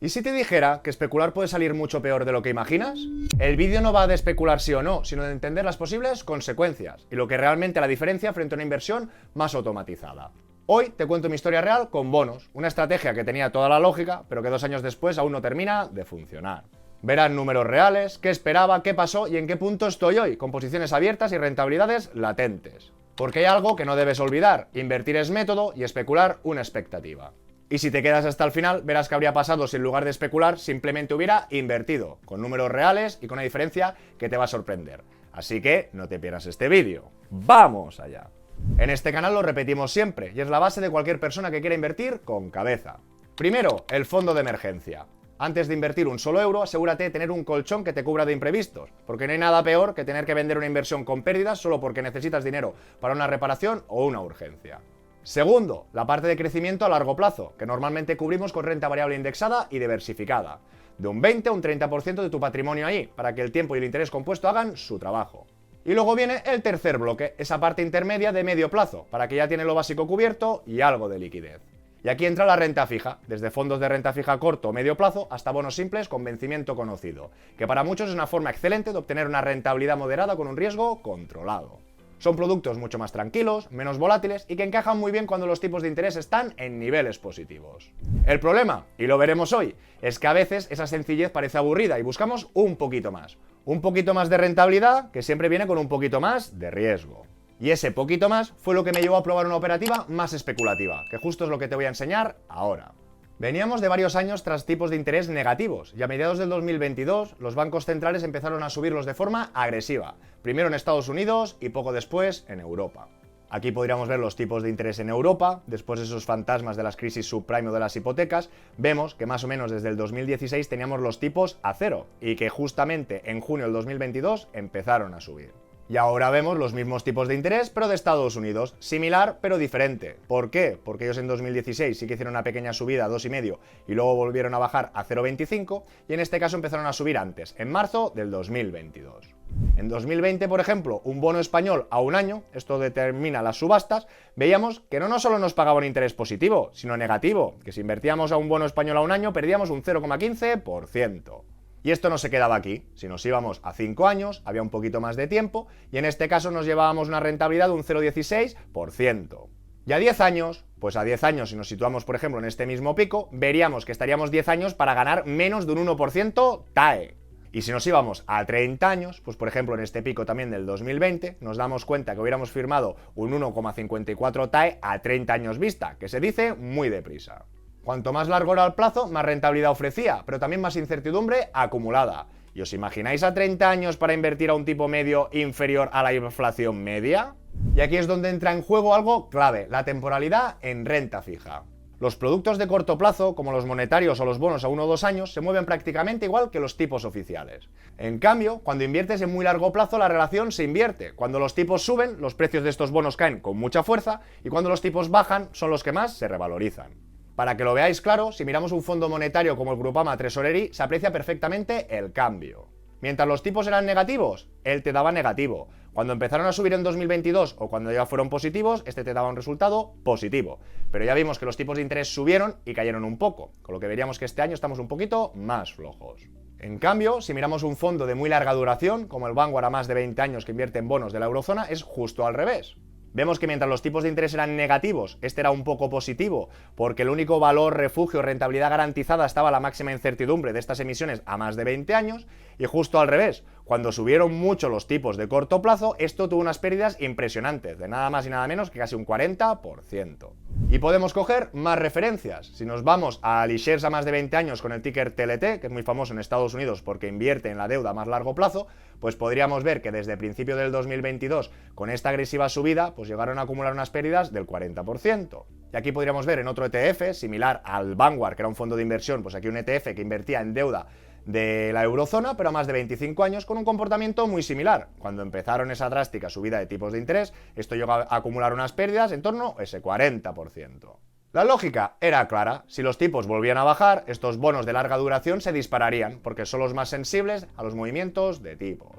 ¿Y si te dijera que especular puede salir mucho peor de lo que imaginas? El vídeo no va de especular sí o no, sino de entender las posibles consecuencias y lo que realmente la diferencia frente a una inversión más automatizada. Hoy te cuento mi historia real con bonos, una estrategia que tenía toda la lógica, pero que 2 años después aún no termina de funcionar. Verás números reales, qué esperaba, qué pasó y en qué punto estoy hoy, con posiciones abiertas y rentabilidades latentes. Porque hay algo que no debes olvidar, invertir es método y especular una expectativa. Y si te quedas hasta el final, verás que habría pasado si en lugar de especular simplemente hubiera invertido, con números reales y con una diferencia que te va a sorprender. Así que no te pierdas este vídeo. ¡Vamos allá! En este canal lo repetimos siempre y es la base de cualquier persona que quiera invertir con cabeza. Primero, el fondo de emergencia. Antes de invertir un solo euro, asegúrate de tener un colchón que te cubra de imprevistos, porque no hay nada peor que tener que vender una inversión con pérdidas solo porque necesitas dinero para una reparación o una urgencia. Segundo, la parte de crecimiento a largo plazo, que normalmente cubrimos con renta variable indexada y diversificada. De un 20 a un 30% de tu patrimonio ahí, para que el tiempo y el interés compuesto hagan su trabajo. Y luego viene el tercer bloque, esa parte intermedia de medio plazo, para que ya tiene lo básico cubierto y algo de liquidez. Y aquí entra la renta fija, desde fondos de renta fija corto o medio plazo hasta bonos simples con vencimiento conocido, que para muchos es una forma excelente de obtener una rentabilidad moderada con un riesgo controlado. Son productos mucho más tranquilos, menos volátiles y que encajan muy bien cuando los tipos de interés están en niveles positivos. El problema, y lo veremos hoy, es que a veces esa sencillez parece aburrida y buscamos un poquito más. Un poquito más de rentabilidad que siempre viene con un poquito más de riesgo. Y ese poquito más fue lo que me llevó a probar una operativa más especulativa, que justo es lo que te voy a enseñar ahora. Veníamos de varios años tras tipos de interés negativos y a mediados del 2022 los bancos centrales empezaron a subirlos de forma agresiva, primero en Estados Unidos y poco después en Europa. Aquí podríamos ver los tipos de interés en Europa, después de esos fantasmas de las crisis subprime o de las hipotecas, vemos que más o menos desde el 2016 teníamos los tipos a cero y que justamente en junio del 2022 empezaron a subir. Y ahora vemos los mismos tipos de interés, pero de Estados Unidos. Similar, pero diferente. ¿Por qué? Porque ellos en 2016 sí que hicieron una pequeña subida a 2,5 y luego volvieron a bajar a 0,25 y en este caso empezaron a subir antes, en marzo del 2022. En 2020, por ejemplo, un bono español a un año, esto determina las subastas, veíamos que no solo nos pagaba un interés positivo, sino negativo, que si invertíamos a un bono español a un año perdíamos un 0,15%. Y esto no se quedaba aquí, si nos íbamos a 5 años, había un poquito más de tiempo, y en este caso nos llevábamos una rentabilidad de un 0,16%. Y a 10 años, pues a 10 años, si nos situamos por ejemplo en este mismo pico, veríamos que estaríamos 10 años para ganar menos de un 1% TAE. Y si nos íbamos a 30 años, pues por ejemplo en este pico también del 2020, nos damos cuenta que hubiéramos firmado un 1,54 TAE a 30 años vista, que se dice muy deprisa. Cuanto más largo era el plazo, más rentabilidad ofrecía, pero también más incertidumbre acumulada. ¿Y os imagináis a 30 años para invertir a un tipo medio inferior a la inflación media? Y aquí es donde entra en juego algo clave, la temporalidad en renta fija. Los productos de corto plazo, como los monetarios o los bonos a 1 o 2 años, se mueven prácticamente igual que los tipos oficiales. En cambio, cuando inviertes en muy largo plazo, la relación se invierte. Cuando los tipos suben, los precios de estos bonos caen con mucha fuerza y cuando los tipos bajan, son los que más se revalorizan. Para que lo veáis claro, si miramos un fondo monetario como el Groupama Tresorery, se aprecia perfectamente el cambio. Mientras los tipos eran negativos, él te daba negativo. Cuando empezaron a subir en 2022 o cuando ya fueron positivos, este te daba un resultado positivo. Pero ya vimos que los tipos de interés subieron y cayeron un poco, con lo que veríamos que este año estamos un poquito más flojos. En cambio, si miramos un fondo de muy larga duración, como el Vanguard a más de 20 años que invierte en bonos de la eurozona, es justo al revés. Vemos que mientras los tipos de interés eran negativos, este era un poco positivo, porque el único valor, refugio, rentabilidad garantizada estaba la máxima incertidumbre de estas emisiones a más de 20 años, y justo al revés, cuando subieron mucho los tipos de corto plazo, esto tuvo unas pérdidas impresionantes, de nada más y nada menos que casi un 40%. Y podemos coger más referencias. Si nos vamos a iShares a más de 20 años con el ticker TLT, que es muy famoso en Estados Unidos porque invierte en la deuda a más largo plazo, pues podríamos ver que desde el principio del 2022, con esta agresiva subida, pues llegaron a acumular unas pérdidas del 40%. Y aquí podríamos ver en otro ETF, similar al Vanguard, que era un fondo de inversión, pues aquí un ETF que invertía en deuda de la eurozona, pero a más de 25 años, con un comportamiento muy similar. Cuando empezaron esa drástica subida de tipos de interés, esto llegó a acumular unas pérdidas en torno a ese 40%. La lógica era clara, si los tipos volvían a bajar, estos bonos de larga duración se dispararían, porque son los más sensibles a los movimientos de tipos.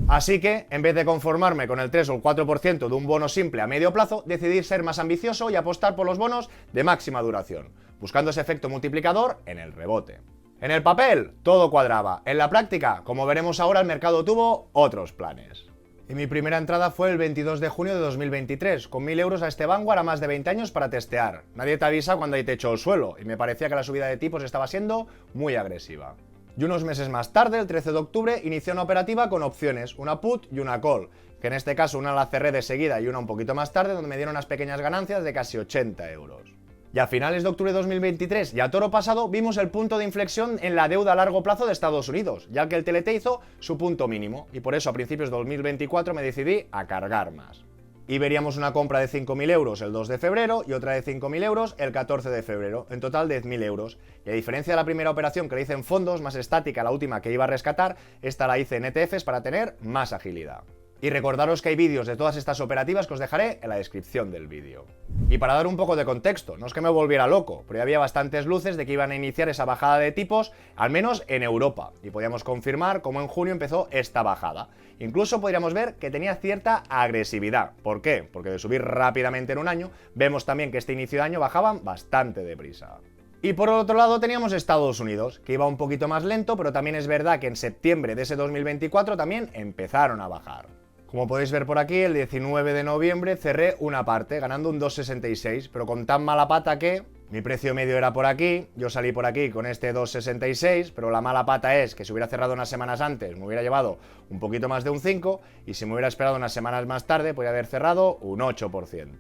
Así que, en vez de conformarme con el 3 o el 4% de un bono simple a medio plazo, decidí ser más ambicioso y apostar por los bonos de máxima duración, buscando ese efecto multiplicador en el rebote. En el papel, todo cuadraba. En la práctica, como veremos ahora, el mercado tuvo otros planes. Y mi primera entrada fue el 22 de junio de 2023, con 1000 euros a este Vanguard a más de 20 años para testear. Nadie te avisa cuando hay techo o suelo, y me parecía que la subida de tipos estaba siendo muy agresiva. Y unos meses más tarde, el 13 de octubre, inicié una operativa con opciones, una put y una call, que en este caso una la cerré de seguida y una un poquito más tarde, donde me dieron unas pequeñas ganancias de casi 80 euros. Y a finales de octubre de 2023 y a toro pasado vimos el punto de inflexión en la deuda a largo plazo de Estados Unidos, ya que el TLT hizo su punto mínimo, y por eso a principios de 2024 me decidí a cargar más. Y veríamos una compra de 5.000 euros el 2 de febrero y otra de 5.000 euros el 14 de febrero, en total 10.000 euros. Y a diferencia de la primera operación que la hice en fondos, más estática, la última que iba a rescatar, esta la hice en ETFs para tener más agilidad. Y recordaros que hay vídeos de todas estas operativas que os dejaré en la descripción del vídeo. Y para dar un poco de contexto, no es que me volviera loco, pero ya había bastantes luces de que iban a iniciar esa bajada de tipos, al menos en Europa, y podíamos confirmar cómo en junio empezó esta bajada. Incluso podríamos ver que tenía cierta agresividad. ¿Por qué? Porque de subir rápidamente en un año, vemos también que este inicio de año bajaban bastante deprisa. Y por el otro lado teníamos Estados Unidos, que iba un poquito más lento, pero también es verdad que en septiembre de ese 2024 también empezaron a bajar. Como podéis ver por aquí, el 19 de noviembre cerré una parte, ganando un 2,66, pero con tan mala pata que mi precio medio era por aquí, yo salí por aquí con este 2,66, pero la mala pata es que si hubiera cerrado unas semanas antes me hubiera llevado un poquito más de un 5, y si me hubiera esperado unas semanas más tarde podría haber cerrado un 8%.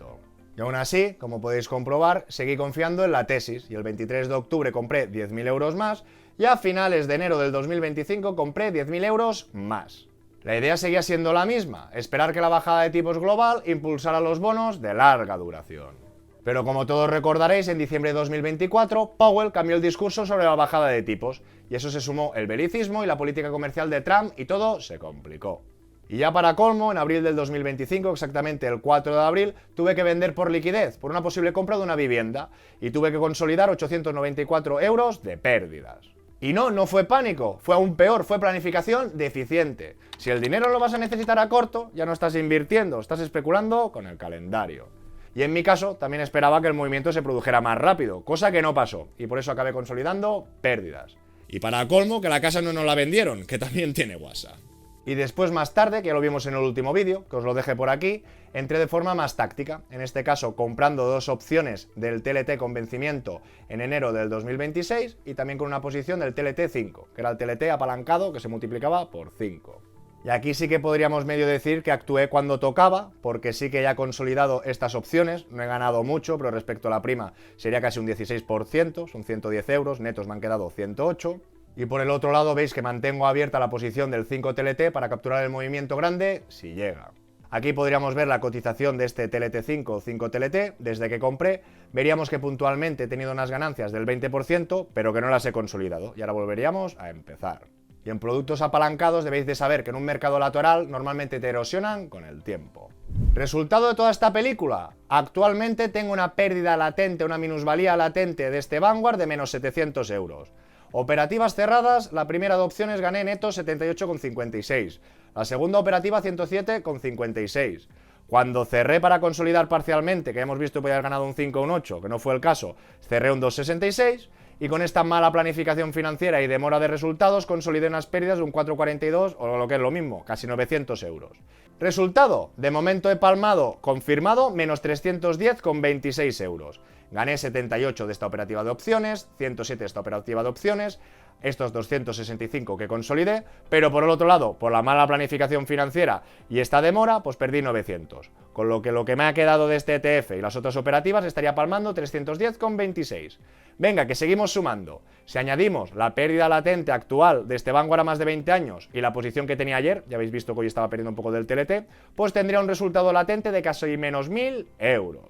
Y aún así, como podéis comprobar, seguí confiando en la tesis, y el 23 de octubre compré 10.000 euros más, y a finales de enero del 2025 compré 10.000 euros más. La idea seguía siendo la misma, esperar que la bajada de tipos global impulsara los bonos de larga duración. Pero como todos recordaréis, en diciembre de 2024, Powell cambió el discurso sobre la bajada de tipos, y eso se sumó el belicismo y la política comercial de Trump, y todo se complicó. Y ya para colmo, en abril del 2025, exactamente el 4 de abril, tuve que vender por liquidez, por una posible compra de una vivienda, y tuve que consolidar 894 euros de pérdidas. Y no fue pánico, fue aún peor, fue planificación deficiente. Si el dinero lo vas a necesitar a corto, ya no estás invirtiendo, estás especulando con el calendario. Y en mi caso, también esperaba que el movimiento se produjera más rápido, cosa que no pasó, y por eso acabé consolidando pérdidas. Y para colmo, que la casa no nos la vendieron, que también tiene WhatsApp. Y después, más tarde, que ya lo vimos en el último vídeo, que os lo dejé por aquí, entré de forma más táctica, en este caso comprando dos opciones del TLT con vencimiento en enero del 2026 y también con una posición del TLT 5, que era el TLT apalancado que se multiplicaba por 5. Y aquí sí que podríamos medio decir que actué cuando tocaba, porque sí que ya he consolidado estas opciones, no he ganado mucho, pero respecto a la prima sería casi un 16%, son 110 euros, netos me han quedado 108. Y por el otro lado veis que mantengo abierta la posición del 5 TLT para capturar el movimiento grande si llega. Aquí podríamos ver la cotización de este TLT5 o 5 TLT desde que compré. Veríamos que puntualmente he tenido unas ganancias del 20%, pero que no las he consolidado. Y ahora volveríamos a empezar. Y en productos apalancados debéis de saber que en un mercado lateral normalmente te erosionan con el tiempo. Resultado de toda esta película, actualmente tengo una pérdida latente, una minusvalía latente de este Vanguard de menos 700 euros. Operativas cerradas, la primera de opciones gané neto 78,56, la segunda operativa 107,56. Cuando cerré para consolidar parcialmente, que hemos visto que podía haber ganado un 5 o un 8, que no fue el caso, cerré un 2,66, y con esta mala planificación financiera y demora de resultados consolidé unas pérdidas de un 4,42 o lo que es lo mismo, casi 900 euros. Resultado, de momento he palmado, confirmado, menos 310,26 euros. Gané 78 de esta operativa de opciones, 107 de esta operativa de opciones, estos 265 que consolidé, pero por el otro lado, por la mala planificación financiera y esta demora, pues perdí 900. Con lo que me ha quedado de este ETF y las otras operativas estaría palmando 310,26. Venga, que seguimos sumando. Si añadimos la pérdida latente actual de este Vanguard a más de 20 años y la posición que tenía ayer, ya habéis visto que hoy estaba perdiendo un poco del TLT, pues tendría un resultado latente de casi menos 1.000 euros.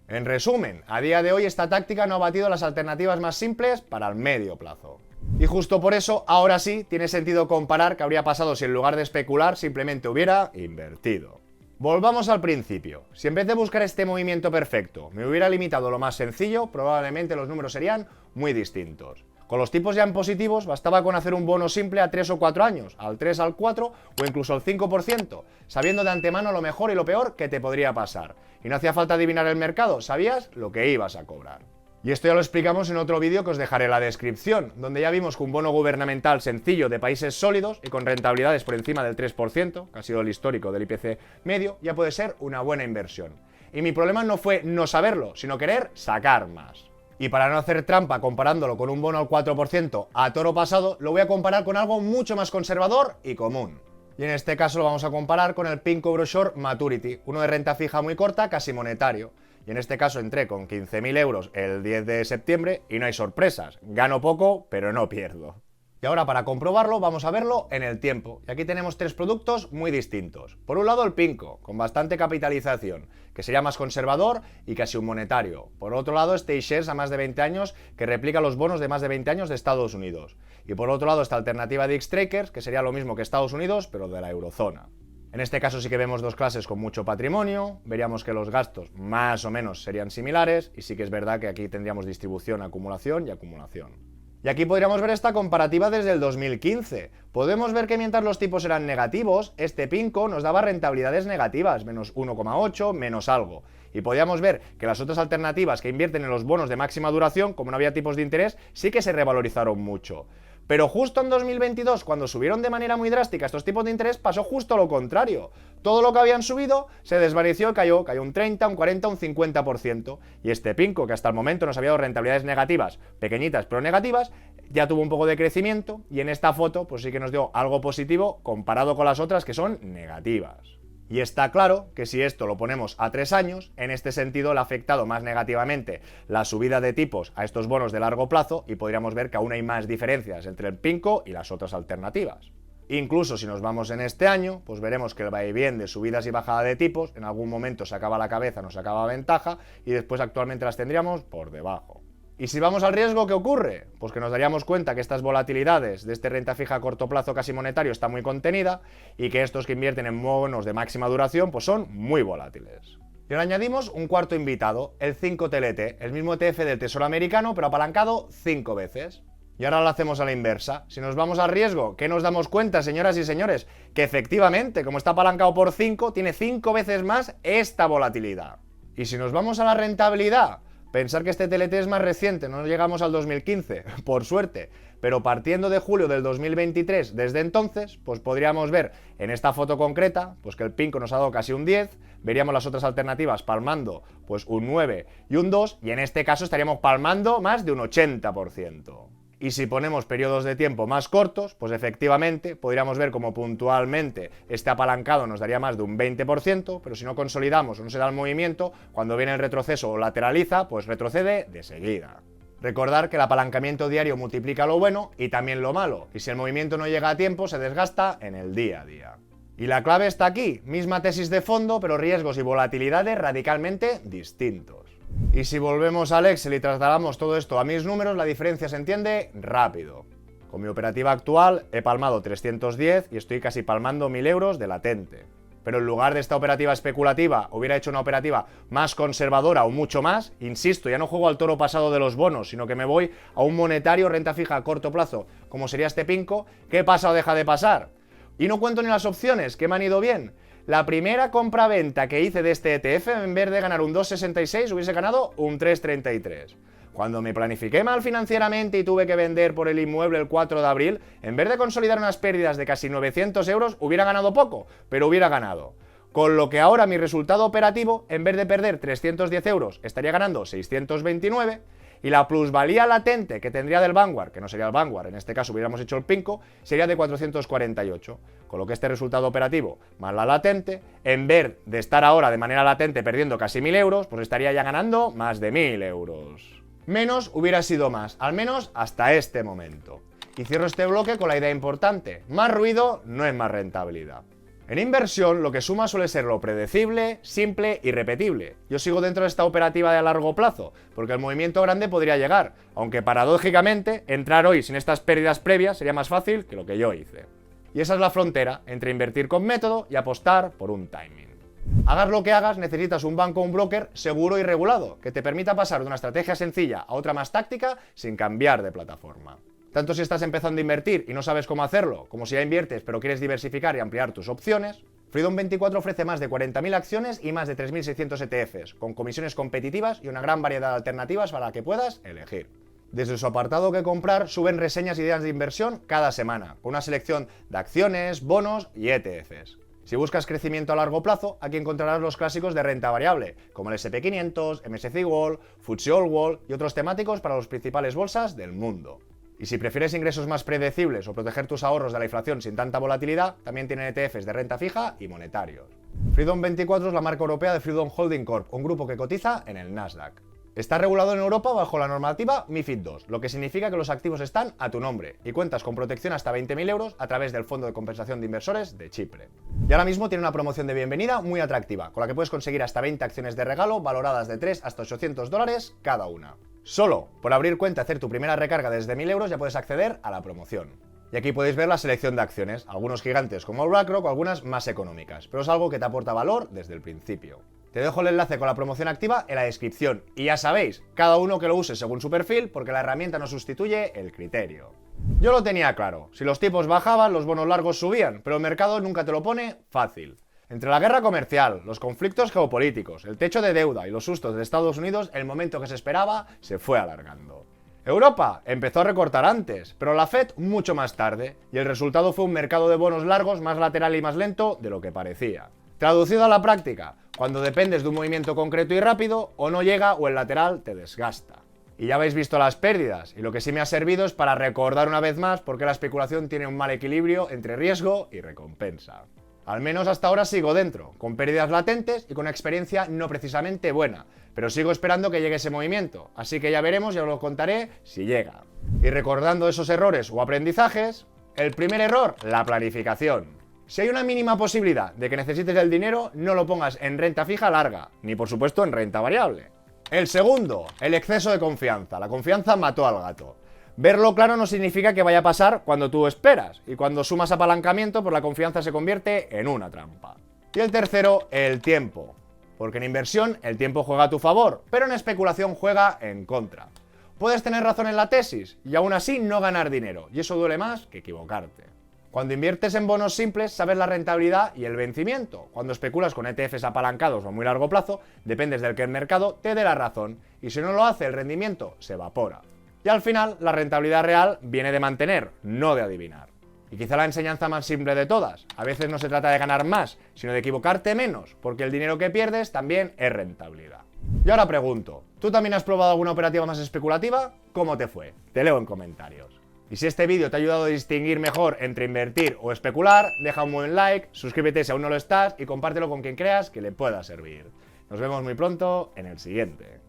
En resumen, a día de hoy esta táctica no ha batido las alternativas más simples para el medio plazo. Y justo por eso, ahora sí, tiene sentido comparar qué habría pasado si en lugar de especular simplemente hubiera invertido. Volvamos al principio. Si en vez de buscar este movimiento perfecto me hubiera limitado lo más sencillo, probablemente los números serían muy distintos. Con los tipos ya en positivos, bastaba con hacer un bono simple a 3 o 4 años, al 3, al 4 o incluso al 5%, sabiendo de antemano lo mejor y lo peor que te podría pasar. Y no hacía falta adivinar el mercado, sabías lo que ibas a cobrar. Y esto ya lo explicamos en otro vídeo que os dejaré en la descripción, donde ya vimos que un bono gubernamental sencillo de países sólidos y con rentabilidades por encima del 3%, que ha sido el histórico del IPC medio, ya puede ser una buena inversión. Y mi problema no fue no saberlo, sino querer sacar más. Y para no hacer trampa comparándolo con un bono al 4% a toro pasado, lo voy a comparar con algo mucho más conservador y común. Y en este caso lo vamos a comparar con el PIMCO Brochure Maturity, uno de renta fija muy corta, casi monetario. Y en este caso entré con 15.000 euros el 10 de septiembre y no hay sorpresas. Gano poco, pero no pierdo. Y ahora para comprobarlo vamos a verlo en el tiempo. Y aquí tenemos tres productos muy distintos. Por un lado el PIMCO, con bastante capitalización, que sería más conservador y casi un monetario. Por otro lado este iShares a más de 20 años, que replica los bonos de más de 20 años de Estados Unidos. Y por otro lado esta alternativa de Xtrackers, que sería lo mismo que Estados Unidos, pero de la eurozona. En este caso sí que vemos dos clases con mucho patrimonio, veríamos que los gastos más o menos serían similares y sí que es verdad que aquí tendríamos distribución, acumulación y acumulación. Y aquí podríamos ver esta comparativa desde el 2015. Podemos ver que mientras los tipos eran negativos, este PIMCO nos daba rentabilidades negativas, menos 1,8, menos algo. Y podíamos ver que las otras alternativas que invierten en los bonos de máxima duración, como no había tipos de interés, sí que se revalorizaron mucho. Pero justo en 2022, cuando subieron de manera muy drástica estos tipos de interés, pasó justo lo contrario. Todo lo que habían subido se desvaneció y cayó un 30, un 40, un 50%. Y este PIMCO, que hasta el momento nos había dado rentabilidades negativas, pequeñitas pero negativas, ya tuvo un poco de crecimiento y en esta foto pues sí que nos dio algo positivo comparado con las otras que son negativas. Y está claro que si esto lo ponemos a 3 años, en este sentido le ha afectado más negativamente la subida de tipos a estos bonos de largo plazo y podríamos ver que aún hay más diferencias entre el PIMCO y las otras alternativas. Incluso si nos vamos en este año, pues veremos que el vaivén de subidas y bajada de tipos en algún momento sacaba la cabeza, nos sacaba ventaja y después actualmente las tendríamos por debajo. Y si vamos al riesgo, ¿qué ocurre? Pues que nos daríamos cuenta que estas volatilidades de este renta fija a corto plazo casi monetario está muy contenida y que estos que invierten en bonos de máxima duración pues son muy volátiles. Y ahora añadimos un cuarto invitado, el 5TLT, el mismo ETF del Tesoro americano pero apalancado 5 veces. Y ahora lo hacemos a la inversa. Si nos vamos al riesgo, ¿qué nos damos cuenta, señoras y señores? Que efectivamente, como está apalancado por 5, tiene 5 veces más esta volatilidad. Y si nos vamos a la rentabilidad, pensar que este TLT es más reciente, no llegamos al 2015, por suerte, pero partiendo de julio del 2023, desde entonces, pues podríamos ver en esta foto concreta, pues que el PIMCO nos ha dado casi un 10, veríamos las otras alternativas palmando pues un 9 y un 2, y en este caso estaríamos palmando más de un 80%. Y si ponemos periodos de tiempo más cortos, pues efectivamente podríamos ver como puntualmente este apalancado nos daría más de un 20%, pero si no consolidamos o no se da el movimiento, cuando viene el retroceso o lateraliza, pues retrocede de seguida. Recordar que el apalancamiento diario multiplica lo bueno y también lo malo, y si el movimiento no llega a tiempo, se desgasta en el día a día. Y la clave está aquí, misma tesis de fondo, pero riesgos y volatilidades radicalmente distintos. Y si volvemos al Excel y trasladamos todo esto a mis números, la diferencia se entiende rápido. Con mi operativa actual he palmado 310 y estoy casi palmando 1.000 euros de latente. Pero en lugar de esta operativa especulativa, hubiera hecho una operativa más conservadora o mucho más, insisto, ya no juego al toro pasado de los bonos, sino que me voy a un monetario renta fija a corto plazo, como sería este PIMCO. ¿Qué pasa o deja de pasar? Y no cuento ni las opciones, que me han ido bien. La primera compra-venta que hice de este ETF, en vez de ganar un 2,66, hubiese ganado un 3,33. Cuando me planifiqué mal financieramente y tuve que vender por el inmueble el 4 de abril, en vez de consolidar unas pérdidas de casi 900 euros, hubiera ganado poco, pero hubiera ganado. Con lo que ahora mi resultado operativo, en vez de perder 310 euros, estaría ganando 629, y la plusvalía latente que tendría del Vanguard, que no sería el Vanguard, en este caso hubiéramos hecho el PIMCO, sería de 448. Con lo que este resultado operativo más la latente, en vez de estar ahora de manera latente perdiendo casi 1.000 euros, pues estaría ya ganando más de 1.000 euros. Menos hubiera sido más, al menos hasta este momento. Y cierro este bloque con la idea importante: más ruido no es más rentabilidad. En inversión lo que suma suele ser lo predecible, simple y repetible. Yo sigo dentro de esta operativa de a largo plazo, porque el movimiento grande podría llegar, aunque paradójicamente entrar hoy sin estas pérdidas previas sería más fácil que lo que yo hice. Y esa es la frontera entre invertir con método y apostar por un timing. Hagas lo que hagas, necesitas un banco o un broker seguro y regulado, que te permita pasar de una estrategia sencilla a otra más táctica sin cambiar de plataforma. Tanto si estás empezando a invertir y no sabes cómo hacerlo, como si ya inviertes pero quieres diversificar y ampliar tus opciones, Freedom24 ofrece más de 40.000 acciones y más de 3.600 ETFs, con comisiones competitivas y una gran variedad de alternativas para que puedas elegir. Desde su apartado que comprar suben reseñas y ideas de inversión cada semana, con una selección de acciones, bonos y ETFs. Si buscas crecimiento a largo plazo, aquí encontrarás los clásicos de renta variable, como el SP500, MSCI World, FTSE All World y otros temáticos para las principales bolsas del mundo. Y si prefieres ingresos más predecibles o proteger tus ahorros de la inflación sin tanta volatilidad, también tienen ETFs de renta fija y monetarios. Freedom24 es la marca europea de Freedom Holding Corp, un grupo que cotiza en el Nasdaq. Está regulado en Europa bajo la normativa MiFID II, lo que significa que los activos están a tu nombre y cuentas con protección hasta 20.000 euros a través del Fondo de Compensación de Inversores de Chipre. Y ahora mismo tiene una promoción de bienvenida muy atractiva, con la que puedes conseguir hasta 20 acciones de regalo valoradas de 3 hasta $800 cada una. Solo por abrir cuenta y hacer tu primera recarga desde 1.000 euros ya puedes acceder a la promoción. Y aquí podéis ver la selección de acciones, algunos gigantes como BlackRock o algunas más económicas, pero es algo que te aporta valor desde el principio. Te dejo el enlace con la promoción activa en la descripción. Y ya sabéis, cada uno que lo use según su perfil, porque la herramienta no sustituye el criterio. Yo lo tenía claro, si los tipos bajaban, los bonos largos subían, pero el mercado nunca te lo pone fácil. Entre la guerra comercial, los conflictos geopolíticos, el techo de deuda y los sustos de Estados Unidos, el momento que se esperaba se fue alargando. Europa empezó a recortar antes, pero la Fed mucho más tarde, y el resultado fue un mercado de bonos largos más lateral y más lento de lo que parecía. Traducido a la práctica, cuando dependes de un movimiento concreto y rápido, o no llega o el lateral te desgasta. Y ya habéis visto las pérdidas, y lo que sí me ha servido es para recordar una vez más por qué la especulación tiene un mal equilibrio entre riesgo y recompensa. Al menos hasta ahora sigo dentro, con pérdidas latentes y con experiencia no precisamente buena, pero sigo esperando que llegue ese movimiento, así que ya veremos y os lo contaré si llega. Y recordando esos errores o aprendizajes, el primer error, la planificación. Si hay una mínima posibilidad de que necesites el dinero, no lo pongas en renta fija larga, ni por supuesto en renta variable. El segundo, el exceso de confianza. La confianza mató al gato. Verlo claro no significa que vaya a pasar cuando tú esperas, y cuando sumas apalancamiento, pues la confianza se convierte en una trampa. Y el tercero, el tiempo. Porque en inversión el tiempo juega a tu favor, pero en especulación juega en contra. Puedes tener razón en la tesis y aún así no ganar dinero, y eso duele más que equivocarte. Cuando inviertes en bonos simples, sabes la rentabilidad y el vencimiento. Cuando especulas con ETFs apalancados o a muy largo plazo, dependes del que el mercado te dé la razón, y si no lo hace, el rendimiento se evapora. Y al final, la rentabilidad real viene de mantener, no de adivinar. Y quizá la enseñanza más simple de todas, a veces no se trata de ganar más, sino de equivocarte menos, porque el dinero que pierdes también es rentabilidad. Y ahora pregunto, ¿tú también has probado alguna operativa más especulativa? ¿Cómo te fue? Te leo en comentarios. Y si este vídeo te ha ayudado a distinguir mejor entre invertir o especular, deja un buen like, suscríbete si aún no lo estás y compártelo con quien creas que le pueda servir. Nos vemos muy pronto en el siguiente.